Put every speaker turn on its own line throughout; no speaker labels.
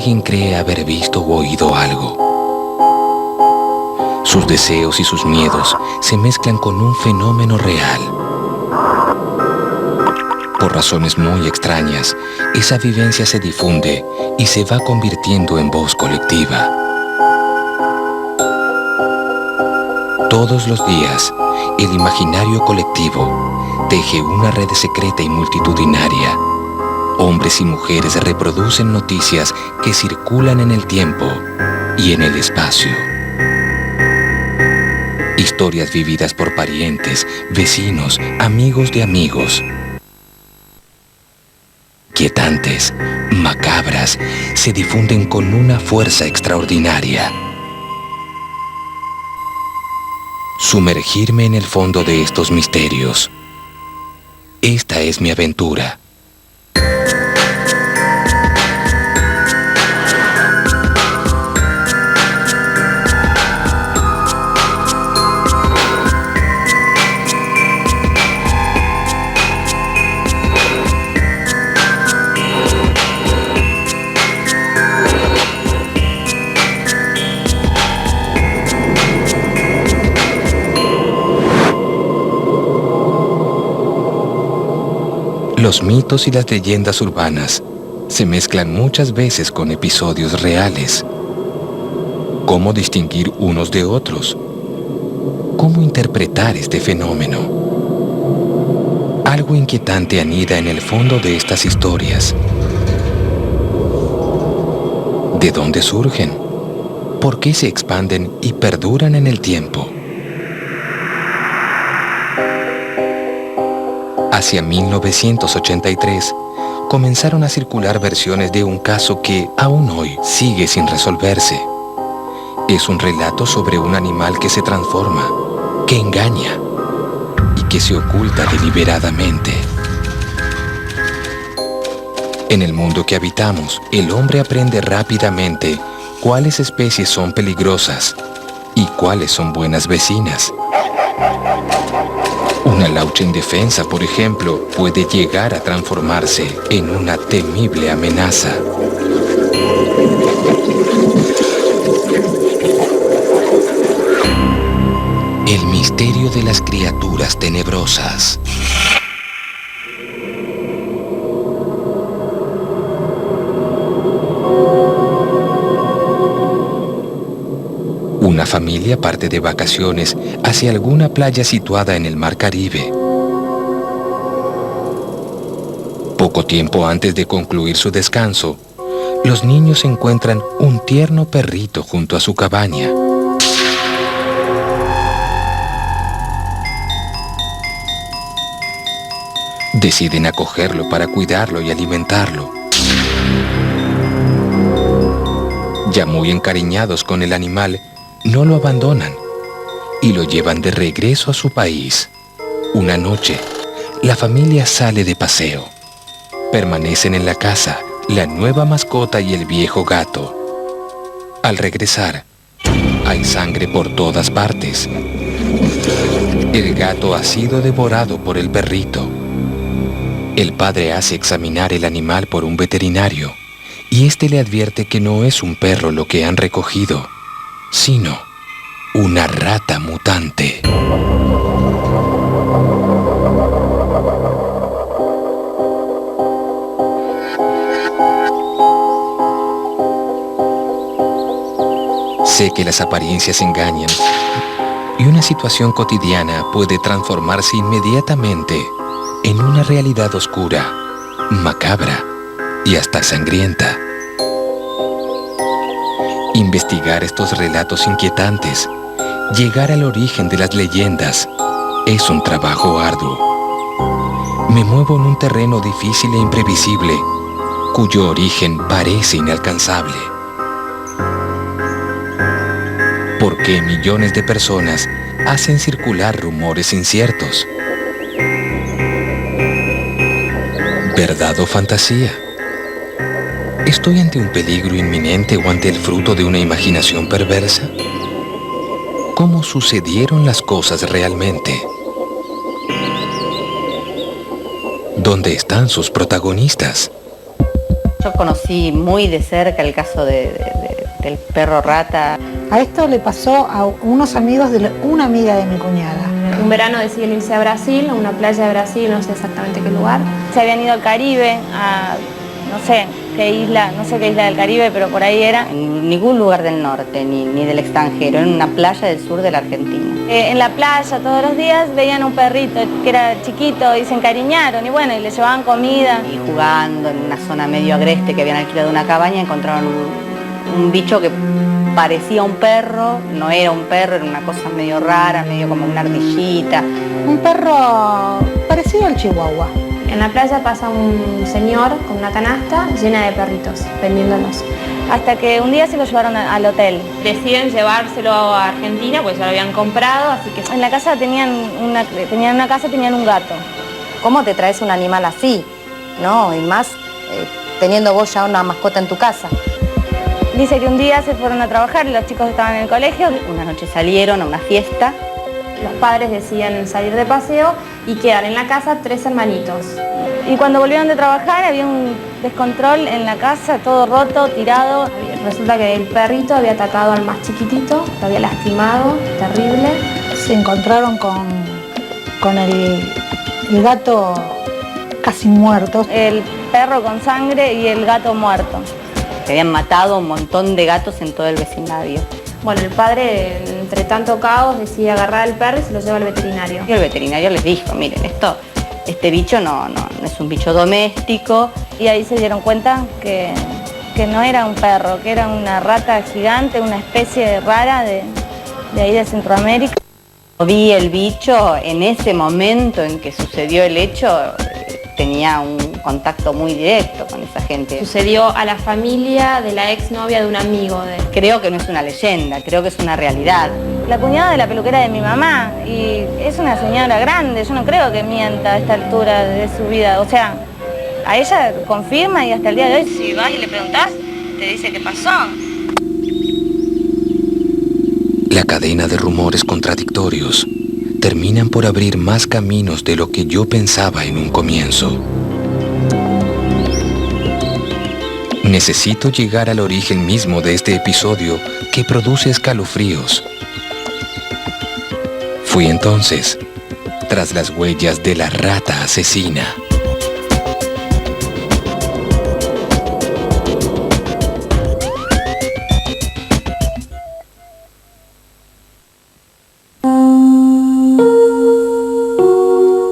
alguien cree haber visto o oído algo. Sus deseos y sus miedos se mezclan con un fenómeno real. Por razones muy extrañas, esa vivencia se difunde y se va convirtiendo en voz colectiva. Todos los días, el imaginario colectivo teje una red secreta y multitudinaria. Hombres y mujeres reproducen noticias que circulan en el tiempo y en el espacio. Historias vividas por parientes, vecinos, amigos de amigos. Quietantes, macabras, se difunden con una fuerza extraordinaria. Sumergirme en el fondo de estos misterios. Esta es mi aventura. Los mitos y las leyendas urbanas se mezclan muchas veces con episodios reales. ¿Cómo distinguir unos de otros? ¿Cómo interpretar este fenómeno? Algo inquietante anida en el fondo de estas historias. ¿De dónde surgen? ¿Por qué se expanden y perduran en el tiempo? Hacia 1983, comenzaron a circular versiones de un caso que, aún hoy, sigue sin resolverse. Es un relato sobre un animal que se transforma, que engaña y que se oculta deliberadamente. En el mundo que habitamos, el hombre aprende rápidamente cuáles especies son peligrosas y cuáles son buenas vecinas. Una laucha indefensa, por ejemplo, puede llegar a transformarse en una temible amenaza. El misterio de las criaturas tenebrosas. Una familia parte de vacaciones hacia alguna playa situada en el Mar Caribe. Poco tiempo antes de concluir su descanso, los niños encuentran un tierno perrito junto a su cabaña. Deciden acogerlo para cuidarlo y alimentarlo. Ya muy encariñados con el animal, no lo abandonan y lo llevan de regreso a su país. Una noche, la familia sale de paseo. Permanecen en la casa la nueva mascota y el viejo gato. Al regresar, hay sangre por todas partes. El gato ha sido devorado por el perrito. El padre hace examinar el animal por un veterinario y este le advierte que no es un perro lo que han recogido, sino una rata mutante. Sé que las apariencias engañan y una situación cotidiana puede transformarse inmediatamente en una realidad oscura, macabra y hasta sangrienta. Investigar estos relatos inquietantes, llegar al origen de las leyendas, es un trabajo arduo. Me muevo en un terreno difícil e imprevisible, cuyo origen parece inalcanzable. ¿Por qué millones de personas hacen circular rumores inciertos? ¿Verdad o fantasía? ¿Estoy ante un peligro inminente o ante el fruto de una imaginación perversa? ¿Cómo sucedieron las cosas realmente? ¿Dónde están sus protagonistas?
Yo conocí muy de cerca el caso del perro rata.
A esto le pasó a unos amigos de una amiga de mi cuñada.
Un verano decidieron irse a Brasil, a una playa de Brasil, no sé exactamente qué lugar.
Se habían ido al Caribe, a no sé qué isla del Caribe, pero por ahí era.
En ningún lugar del norte, ni del extranjero, en una playa del sur de la Argentina.
En la playa todos los días veían un perrito que era chiquito y se encariñaron y bueno, y le llevaban comida.
Y jugando en una zona medio agreste que habían alquilado una cabaña, encontraron un bicho que parecía un perro, no era un perro, era una cosa medio rara, medio como una ardillita.
Un perro parecido al chihuahua.
En la playa pasa un señor con una canasta llena de perritos, vendiéndolos.
Hasta que un día se lo llevaron al hotel.
Deciden llevárselo a Argentina, pues ya lo habían comprado, así que...
En la casa tenían un gato.
¿Cómo te traes un animal así? ¿No? Y más teniendo vos ya una mascota en tu casa.
Dice que un día se fueron a trabajar, los chicos estaban en el colegio.
Una noche salieron a una fiesta.
Los padres decían salir de paseo y quedar en la casa 3 hermanitos.
Y cuando volvieron de trabajar había un descontrol en la casa, todo roto, tirado.
Resulta que el perrito había atacado al más chiquitito, lo había lastimado, terrible.
Se encontraron con el gato casi muerto.
El perro con sangre y el gato muerto.
Se habían matado un montón de gatos en todo el vecindario.
Bueno, el padre, entre tanto caos, decide agarrar al perro y se lo lleva al veterinario.
Y el veterinario les dijo, miren, este bicho no es un bicho doméstico.
Y ahí se dieron cuenta que no era un perro, que era una rata gigante, una especie rara de ahí de Centroamérica.
Vi el bicho en ese momento en que sucedió el hecho, tenía un contacto muy directo con esa gente.
Sucedió a la familia de la exnovia de un amigo de él.
Creo que no es una leyenda, creo que es una realidad.
La cuñada de la peluquera de mi mamá, y es una señora grande, yo no creo que mienta a esta altura de su vida. O sea, a ella confirma y hasta el día de hoy, si vas y le preguntás, te dice qué pasó.
La cadena de rumores contradictorios terminan por abrir más caminos de lo que yo pensaba en un comienzo. Necesito llegar al origen mismo de este episodio que produce escalofríos. Fui entonces tras las huellas de la rata asesina.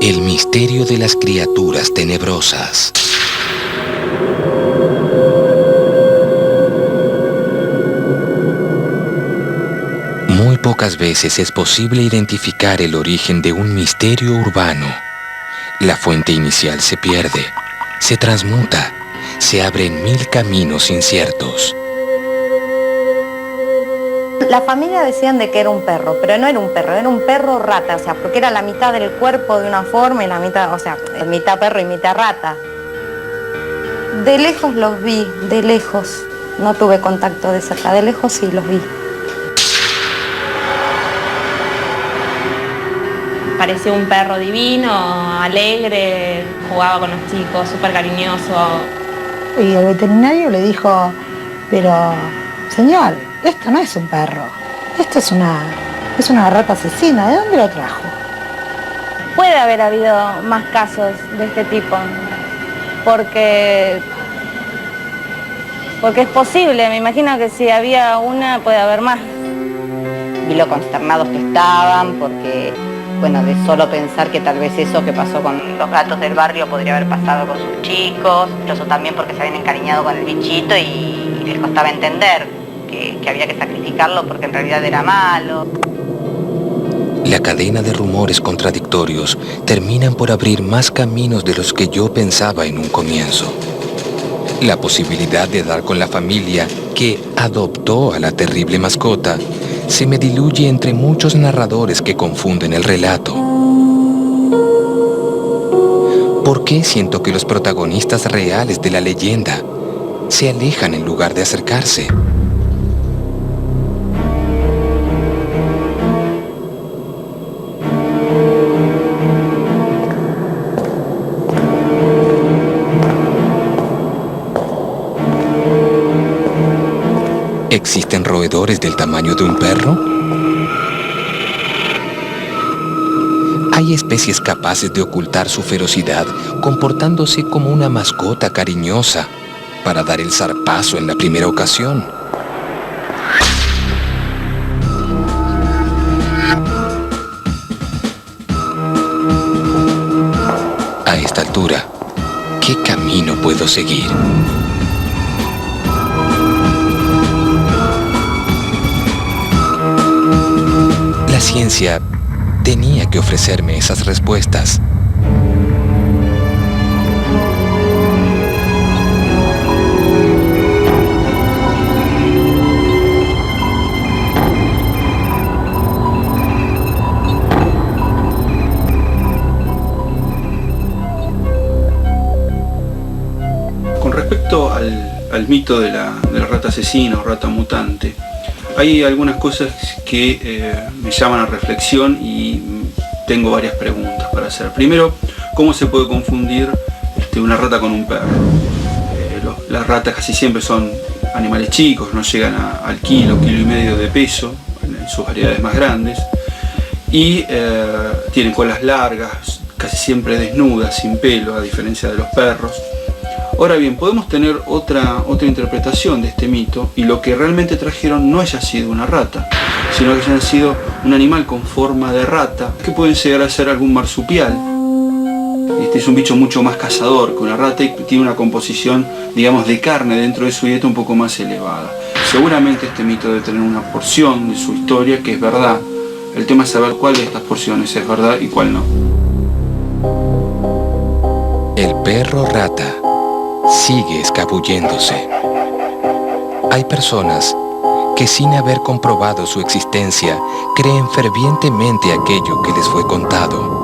El misterio de las criaturas tenebrosas. Muy pocas veces es posible identificar el origen de un misterio urbano. La fuente inicial se pierde, se transmuta, se abren 1000 caminos inciertos.
La familia decían de que era un perro, pero no era un perro rata, o sea, porque era la mitad del cuerpo de una forma y la mitad, o sea, mitad perro y mitad rata. De lejos los vi, de lejos. No tuve contacto de cerca, de lejos sí los vi.
Parecía un perro divino, alegre, jugaba con los chicos, súper cariñoso.
Y el veterinario le dijo, pero señor, esto no es un perro, esto es una rata asesina, ¿de dónde lo trajo?
Puede haber habido más casos de este tipo, porque es posible, me imagino que si había una puede haber más.
Vi lo consternados que estaban, porque, bueno, de solo pensar que tal vez eso que pasó con los gatos del barrio podría haber pasado con sus chicos, incluso también porque se habían encariñado con el bichito y les costaba entender que había que sacrificarlo porque en realidad era malo.
La cadena de rumores contradictorios terminan por abrir más caminos de los que yo pensaba en un comienzo. La posibilidad de dar con la familia que adoptó a la terrible mascota se me diluye entre muchos narradores que confunden el relato. ¿Por qué siento que los protagonistas reales de la leyenda se alejan en lugar de acercarse? ¿Existen roedores del tamaño de un perro? Hay especies capaces de ocultar su ferocidad comportándose como una mascota cariñosa para dar el zarpazo en la primera ocasión. A esta altura, ¿qué camino puedo seguir? La ciencia tenía que ofrecerme esas respuestas.
Con respecto al mito de la rata asesina o rata mutante, hay algunas cosas que me llaman a reflexión y tengo varias preguntas para hacer. Primero, ¿cómo se puede confundir una rata con un perro? Las ratas casi siempre son animales chicos, no llegan al kilo y medio de peso en sus variedades más grandes, y tienen colas largas, casi siempre desnudas, sin pelo, a diferencia de los perros. Ahora bien, podemos tener otra interpretación de este mito, y lo que realmente trajeron no haya sido una rata, sino que haya sido un animal con forma de rata, que pueden llegar a ser algún marsupial. Este es un bicho mucho más cazador que una rata y tiene una composición, digamos, de carne dentro de su dieta un poco más elevada. Seguramente este mito debe tener una porción de su historia que es verdad. El tema es saber cuál de estas porciones es verdad y cuál no.
El perro rata sigue escabulléndose. Hay personas que sin haber comprobado su existencia creen fervientemente aquello que les fue contado.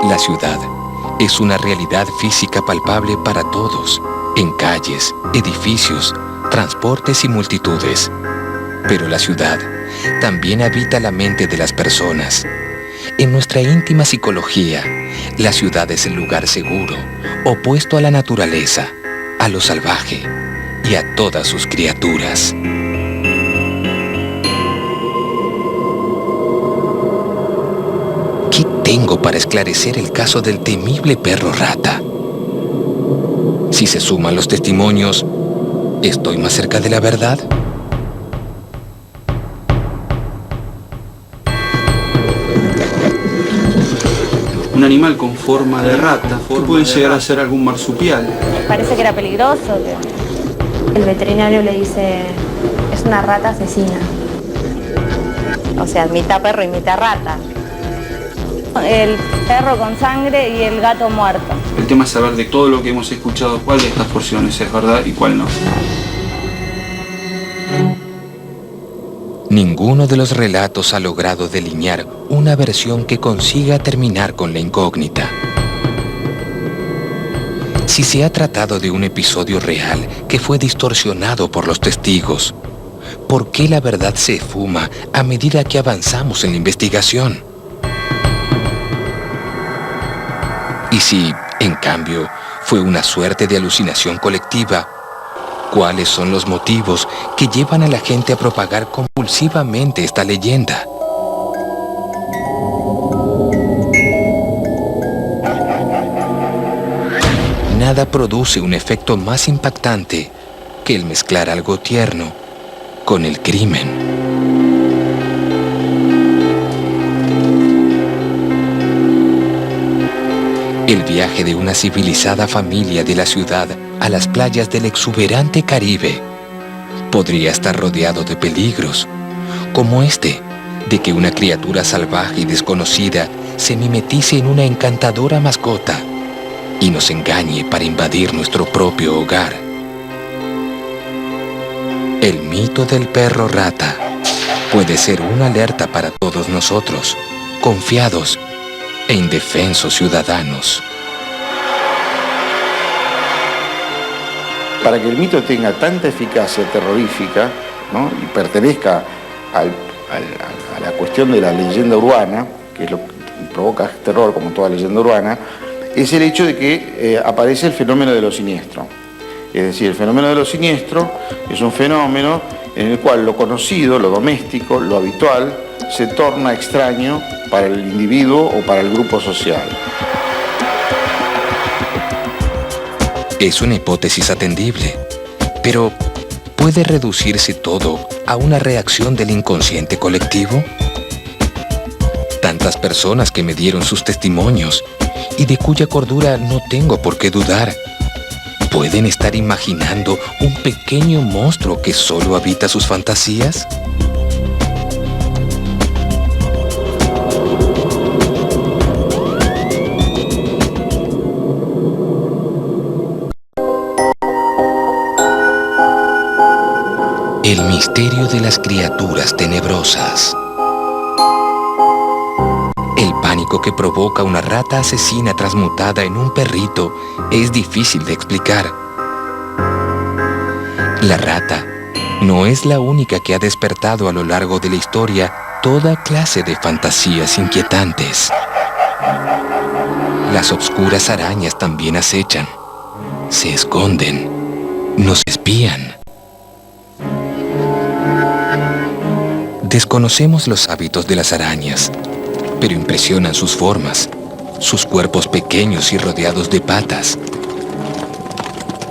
La ciudad es una realidad física palpable para todos, en calles, edificios, transportes y multitudes. Pero la ciudad también habita la mente de las personas. En nuestra íntima psicología, la ciudad es el lugar seguro, opuesto a la naturaleza, a lo salvaje y a todas sus criaturas. ¿Qué tengo para esclarecer el caso del temible perro rata? Si se suman los testimonios, ¿estoy más cerca de la verdad?
Un animal con forma de rata, que puede llegar a ser algún marsupial.
Parece que era peligroso.
El veterinario le dice, es una rata asesina.
O sea, mitad perro y mitad rata.
El perro con sangre y el gato muerto.
El tema es saber de todo lo que hemos escuchado cuál de estas porciones es verdad y cuál no.
Ninguno de los relatos ha logrado delinear una versión que consiga terminar con la incógnita. Si se ha tratado de un episodio real que fue distorsionado por los testigos, ¿por qué la verdad se esfuma a medida que avanzamos en la investigación? Y si, en cambio, fue una suerte de alucinación colectiva, ¿cuáles son los motivos que llevan a la gente a propagar compulsivamente esta leyenda? Nada produce un efecto más impactante que el mezclar algo tierno con el crimen. El viaje de una civilizada familia de la ciudad a las playas del exuberante Caribe podría estar rodeado de peligros, como este, de que una criatura salvaje y desconocida se mimetice en una encantadora mascota y nos engañe para invadir nuestro propio hogar. El mito del perro rata puede ser una alerta para todos nosotros, confiados e indefensos ciudadanos.
Para que el mito tenga tanta eficacia terrorífica, ¿no?, y pertenezca a la cuestión de la leyenda urbana, que es lo que provoca terror como toda leyenda urbana, es el hecho de que aparece el fenómeno de lo siniestro. Es decir, el fenómeno de lo siniestro es un fenómeno en el cual lo conocido, lo doméstico, lo habitual, se torna extraño para el individuo o para el grupo social.
Es una hipótesis atendible, pero ¿puede reducirse todo a una reacción del inconsciente colectivo? Tantas personas que me dieron sus testimonios y de cuya cordura no tengo por qué dudar, ¿pueden estar imaginando un pequeño monstruo que solo habita sus fantasías? El misterio de las criaturas tenebrosas. El pánico que provoca una rata asesina transmutada en un perrito es difícil de explicar. La rata no es la única que ha despertado a lo largo de la historia toda clase de fantasías inquietantes. Las obscuras arañas también acechan, se esconden, nos espían. Desconocemos los hábitos de las arañas, pero impresionan sus formas, sus cuerpos pequeños y rodeados de patas,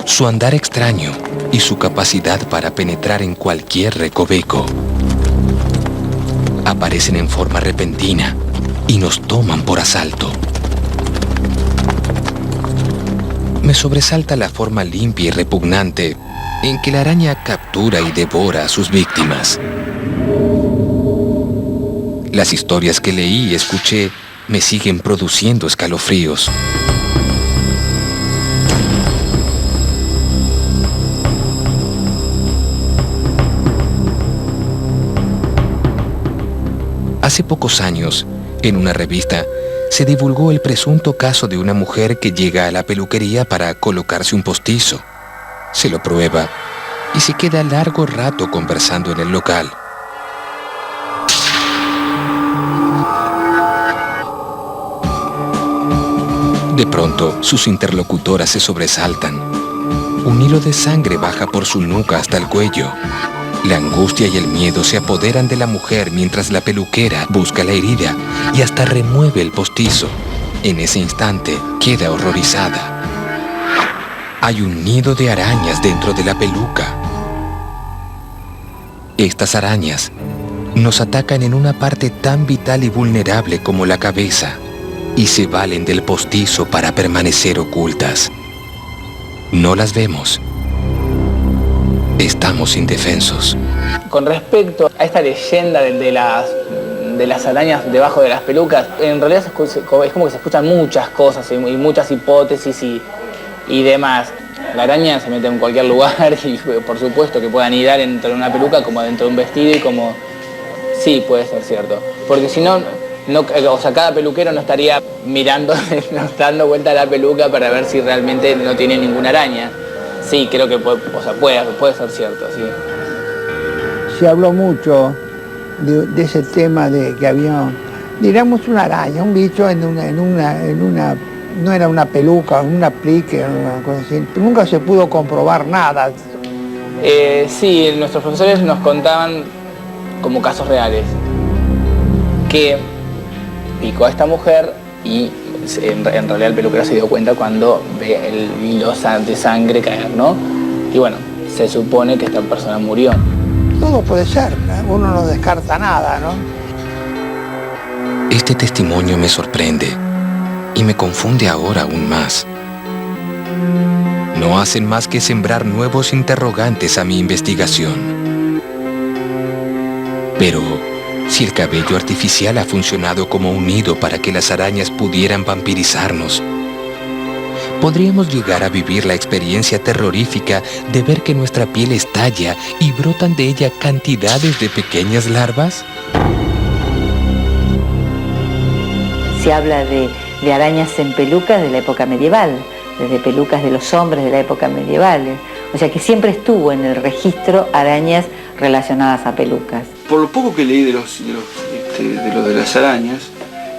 su andar extraño y su capacidad para penetrar en cualquier recoveco. Aparecen en forma repentina y nos toman por asalto. Me sobresalta la forma limpia y repugnante en que la araña captura y devora a sus víctimas. Las historias que leí y escuché me siguen produciendo escalofríos. Hace pocos años, en una revista, se divulgó el presunto caso de una mujer que llega a la peluquería para colocarse un postizo. Se lo prueba y se queda largo rato conversando en el local. De pronto, sus interlocutoras se sobresaltan. Un hilo de sangre baja por su nuca hasta el cuello. La angustia y el miedo se apoderan de la mujer mientras la peluquera busca la herida y hasta remueve el postizo. En ese instante, queda horrorizada. Hay un nido de arañas dentro de la peluca. Estas arañas nos atacan en una parte tan vital y vulnerable como la cabeza y se valen del postizo para permanecer ocultas. No las vemos. Estamos indefensos.
Con respecto a esta leyenda de las arañas debajo de las pelucas, en realidad es como que se escuchan muchas cosas y muchas hipótesis y demás. La araña se mete en cualquier lugar y por supuesto que puede anidar dentro de una peluca como dentro de un vestido y como... Sí, puede ser cierto. Porque si no, o sea, cada peluquero no estaría mirando, dando vuelta a la peluca para ver si realmente no tiene ninguna araña. Sí, creo que puede ser cierto, sí.
Se habló mucho de ese tema de que había, digamos, una araña, un bicho en una no era una peluca, un aplique, una cosa así. Nunca se pudo comprobar nada.
Sí, nuestros profesores nos contaban como casos reales que picó a esta mujer y en realidad el peluquero se dio cuenta cuando ve el hilo de sangre caer, ¿no? Y bueno, se supone que esta persona murió.
Todo puede ser, ¿no? Uno no descarta nada, ¿no?
Este testimonio me sorprende y me confunde ahora aún más. No hacen más que sembrar nuevos interrogantes a mi investigación. Pero, si el cabello artificial ha funcionado como un nido para que las arañas pudieran vampirizarnos, ¿podríamos llegar a vivir la experiencia terrorífica de ver que nuestra piel estalla y brotan de ella cantidades de pequeñas larvas?
Se habla de arañas en pelucas de la época medieval, desde pelucas de los hombres de la época medieval. O sea que siempre estuvo en el registro arañas relacionadas a pelucas.
Por lo poco que leí de las arañas,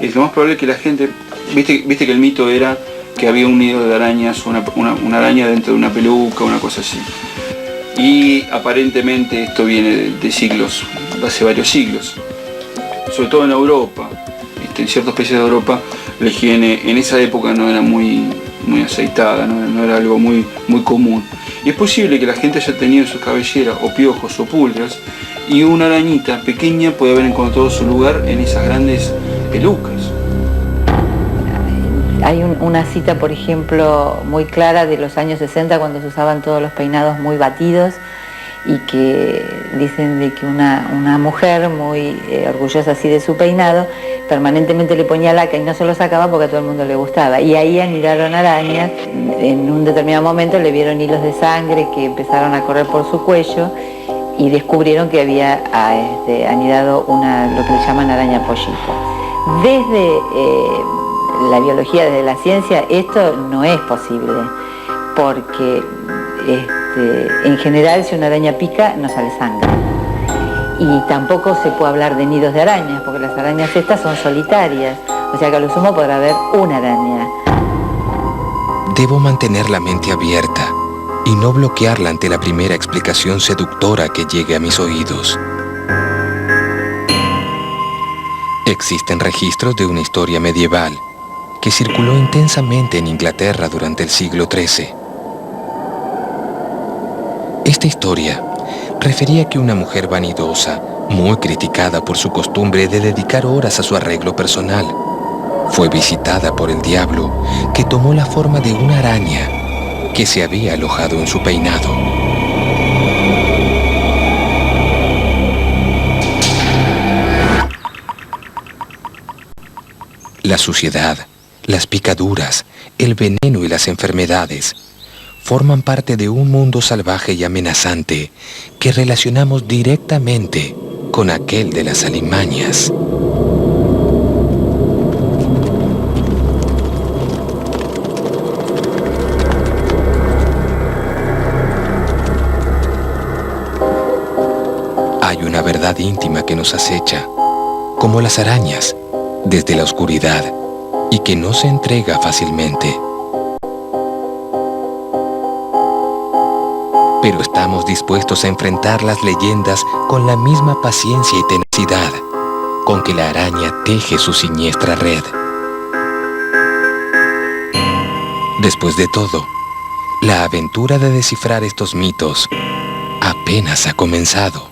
es lo más probable que la gente, viste que el mito era que había un nido de arañas, una araña dentro de una peluca, una cosa así. Y aparentemente esto viene de siglos, hace varios siglos. Sobre todo en Europa, en ciertos países de Europa, la higiene en esa época no era muy aceitada, no era algo muy común. Y es posible que la gente haya tenido en su cabellera o piojos o pulgas, y una arañita pequeña puede haber encontrado su lugar en esas grandes pelucas.
Hay una cita, por ejemplo, muy clara de los años 60, cuando se usaban todos los peinados muy batidos, y que dicen de que una mujer muy orgullosa así de su peinado, permanentemente le ponía laca y no se lo sacaba porque a todo el mundo le gustaba. Y ahí anidaron arañas. En un determinado momento le vieron hilos de sangre que empezaron a correr por su cuello y descubrieron que había anidado lo que le llaman araña pollito. Desde la biología, desde la ciencia, esto no es posible, porque en general si una araña pica no sale sangre. Y tampoco se puede hablar de nidos de arañas, porque las arañas estas son solitarias, o sea que a lo sumo podrá haber una araña.
Debo mantener la mente abierta y no bloquearla ante la primera explicación seductora que llegue a mis oídos. Existen registros de una historia medieval que circuló intensamente en Inglaterra durante el siglo XIII. Esta historia refería que una mujer vanidosa, muy criticada por su costumbre de dedicar horas a su arreglo personal, fue visitada por el diablo, que tomó la forma de una araña que se había alojado en su peinado. La suciedad, las picaduras, el veneno y las enfermedades forman parte de un mundo salvaje y amenazante que relacionamos directamente con aquel de las alimañas. Hay una verdad íntima que nos acecha, como las arañas, desde la oscuridad, y que no se entrega fácilmente. Pero estamos dispuestos a enfrentar las leyendas con la misma paciencia y tenacidad con que la araña teje su siniestra red. Después de todo, la aventura de descifrar estos mitos apenas ha comenzado.